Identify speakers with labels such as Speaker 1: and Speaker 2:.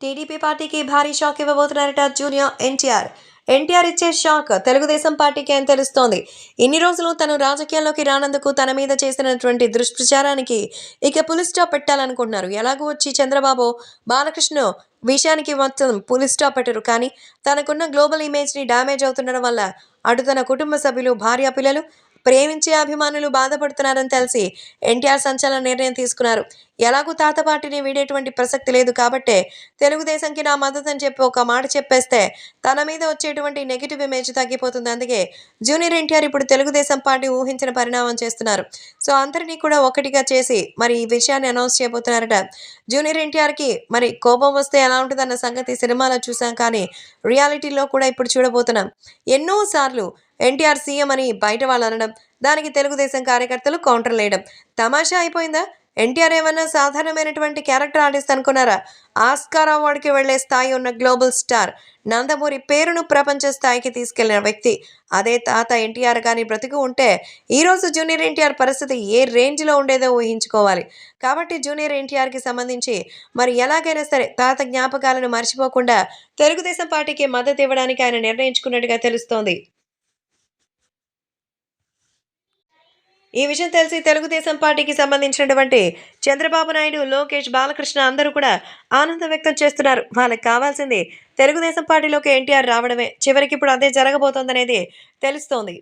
Speaker 1: TDP పార్టీకి భారీ shock ఇవ్వబోతున్నారట junior NTR. NTR ఇచ్చే షాక్ తెలుగుదేశం పార్టీకి అని తెలుస్తోంది. ఇన్ని రోజులు తను రాజకీయాల్లోకి రానందుకు తన మీద చేసినటువంటి దుష్ప్రచారానికి ఇక పులి స్టాప్ పెట్టాలనుకుంటున్నారు. ఎలాగూ వచ్చి చంద్రబాబు, బాలకృష్ణ విషయానికి మొత్తం పులి స్టాప్ పెట్టరు. కానీ తనకున్న గ్లోబల్ ఇమేజ్ని డ్యామేజ్ అవుతుండడం వల్ల అటు తన కుటుంబ సభ్యులు, భార్య, పిల్లలు, ప్రేమించే అభిమానులు బాధపడుతున్నారని తెలిసి ఎన్టీఆర్ సంచలన నిర్ణయం తీసుకున్నారు. ఎలాగూ తాత పార్టీని వీడేటువంటి ప్రసక్తి లేదు కాబట్టే తెలుగుదేశంకి నా మద్దతు అని చెప్పి ఒక మాట చెప్పేస్తే తన మీద వచ్చేటువంటి నెగిటివ్ ఇమేజ్ తగ్గిపోతుంది. అందుకే జూనియర్ ఎన్టీఆర్ ఇప్పుడు తెలుగుదేశం పార్టీ ఊహించిన పరిణామం చేస్తున్నారు. సో అందరినీ కూడా ఒకటిగా చేసి మరి ఈ విషయాన్ని అనౌన్స్ చేయబోతున్నారట. జూనియర్ ఎన్టీఆర్కి మరి కోపం వస్తే ఎలా ఉంటుందన్న సంగతి సినిమాలో చూసాం, కానీ రియాలిటీలో కూడా ఇప్పుడు చూడబోతున్నాం. ఎన్నోసార్లు ఎన్టీఆర్ సీఎం అని బయట వాళ్ళు అనడం, దానికి తెలుగుదేశం కార్యకర్తలు కౌంటర్లు వేయడం తమాషా అయిపోయిందా? ఎన్టీఆర్ ఏమన్నా సాధారణమైనటువంటి క్యారెక్టర్ ఆర్టిస్ట్ అనుకున్నారా? ఆస్కార్ అవార్డుకి వెళ్లే స్థాయి ఉన్న గ్లోబల్ స్టార్ నందమూరి పేరును ప్రపంచ స్థాయికి తీసుకెళ్లిన వ్యక్తి. అదే తాత ఎన్టీఆర్ కానీ బ్రతికి ఉంటే ఈరోజు జూనియర్ ఎన్టీఆర్ పరిస్థితి ఏ రేంజ్లో ఉండేదో ఊహించుకోవాలి. కాబట్టి జూనియర్ ఎన్టీఆర్కి సంబంధించి మరి ఎలాగైనా సరే తాత జ్ఞాపకాలను మర్చిపోకుండా తెలుగుదేశం పార్టీకి మద్దతు ఇవ్వడానికి ఆయన నిర్ణయించుకున్నట్టుగా తెలుస్తోంది. ఈ విషయం తెలిసి తెలుగుదేశం పార్టీకి సంబంధించినటువంటి చంద్రబాబు నాయుడు, లోకేష్, బాలకృష్ణ అందరూ కూడా ఆనందం వ్యక్తం చేస్తున్నారు. వాళ్ళకి కావాల్సింది తెలుగుదేశం పార్టీలోకి ఎన్టీఆర్ రావడమే. చివరికి ఇప్పుడు అదే జరగబోతోందనేది తెలుస్తోంది.